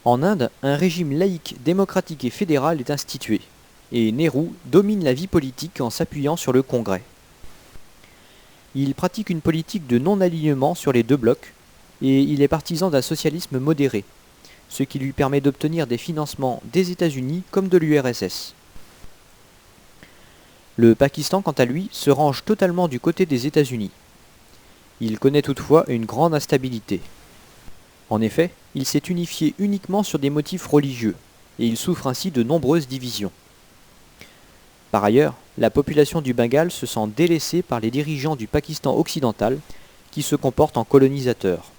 En Inde, un régime laïque, démocratique et fédéral est institué, et Nehru domine la vie politique en s'appuyant sur le Congrès. Il pratique une politique de non-alignement sur les deux blocs, et il est partisan d'un socialisme modéré, ce qui lui permet d'obtenir des financements des États-Unis comme de l'URSS. Le Pakistan, quant à lui, se range totalement du côté des États-Unis. Il connaît toutefois une grande instabilité. En effet, il s'est unifié uniquement sur des motifs religieux, et il souffre ainsi de nombreuses divisions. Par ailleurs, la population du Bengale se sent délaissée par les dirigeants du Pakistan occidental, qui se comportent en colonisateurs.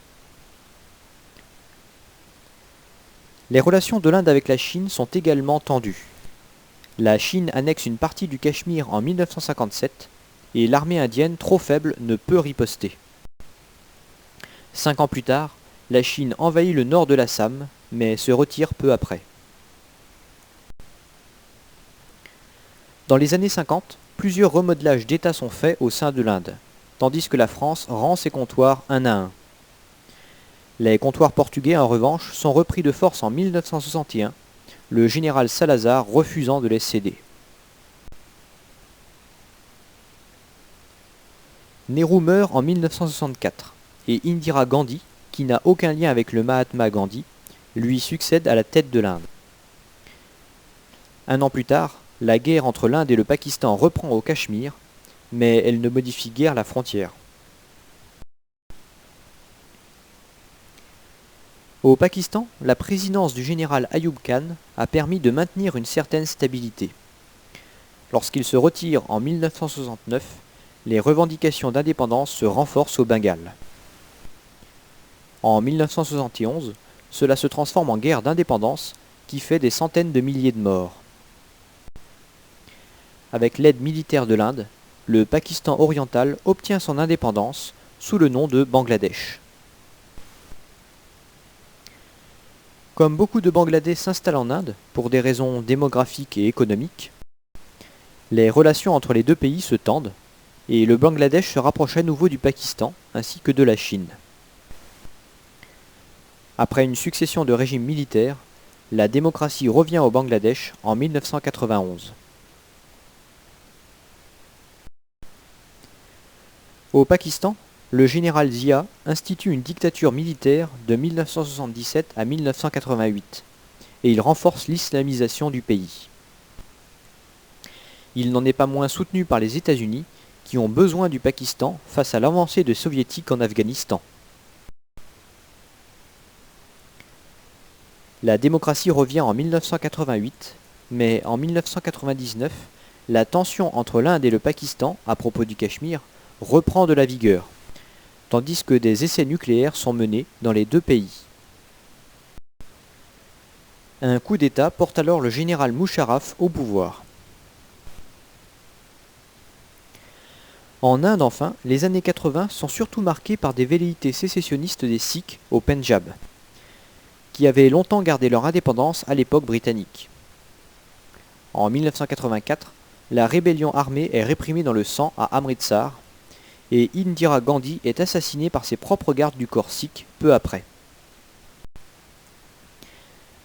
Les relations de l'Inde avec la Chine sont également tendues. La Chine annexe une partie du Cachemire en 1957, et l'armée indienne, trop faible, ne peut riposter. 5 ans plus tard, la Chine envahit le nord de l'Assam, mais se retire peu après. Dans les années 50, plusieurs remodelages d'État sont faits au sein de l'Inde, tandis que la France rend ses comptoirs un à un. Les comptoirs portugais, en revanche, sont repris de force en 1961, le général Salazar refusant de les céder. Nehru meurt en 1964, et Indira Gandhi, qui n'a aucun lien avec le Mahatma Gandhi, lui succède à la tête de l'Inde. Un an plus tard, la guerre entre l'Inde et le Pakistan reprend au Cachemire, mais elle ne modifie guère la frontière. Au Pakistan, la présidence du général Ayub Khan a permis de maintenir une certaine stabilité. Lorsqu'il se retire en 1969, les revendications d'indépendance se renforcent au Bengale. En 1971, cela se transforme en guerre d'indépendance qui fait des centaines de milliers de morts. Avec l'aide militaire de l'Inde, le Pakistan oriental obtient son indépendance sous le nom de Bangladesh. Comme beaucoup de Bangladais s'installent en Inde pour des raisons démographiques et économiques, les relations entre les deux pays se tendent et le Bangladesh se rapproche à nouveau du Pakistan ainsi que de la Chine. Après une succession de régimes militaires, la démocratie revient au Bangladesh en 1991. Au Pakistan, le général Zia institue une dictature militaire de 1977 à 1988 et il renforce l'islamisation du pays. Il n'en est pas moins soutenu par les États-Unis qui ont besoin du Pakistan face à l'avancée des soviétiques en Afghanistan. La démocratie revient en 1988, mais en 1999, la tension entre l'Inde et le Pakistan à propos du Cachemire reprend de la vigueur, tandis que des essais nucléaires sont menés dans les deux pays. Un coup d'État porte alors le général Musharraf au pouvoir. En Inde enfin, les années 80 sont surtout marquées par des velléités sécessionnistes des Sikhs au Pendjab, qui avaient longtemps gardé leur indépendance à l'époque britannique. En 1984, la rébellion armée est réprimée dans le sang à Amritsar, et Indira Gandhi est assassinée par ses propres gardes du corps sikh peu après.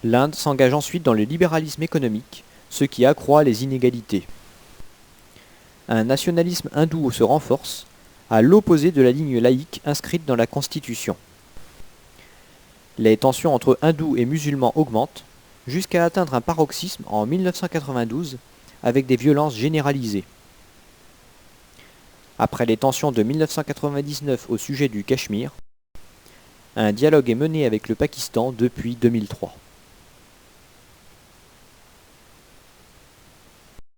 L'Inde s'engage ensuite dans le libéralisme économique, ce qui accroît les inégalités. Un nationalisme hindou se renforce, à l'opposé de la ligne laïque inscrite dans la Constitution. Les tensions entre hindous et musulmans augmentent, jusqu'à atteindre un paroxysme en 1992 avec des violences généralisées. Après les tensions de 1999 au sujet du Cachemire, un dialogue est mené avec le Pakistan depuis 2003.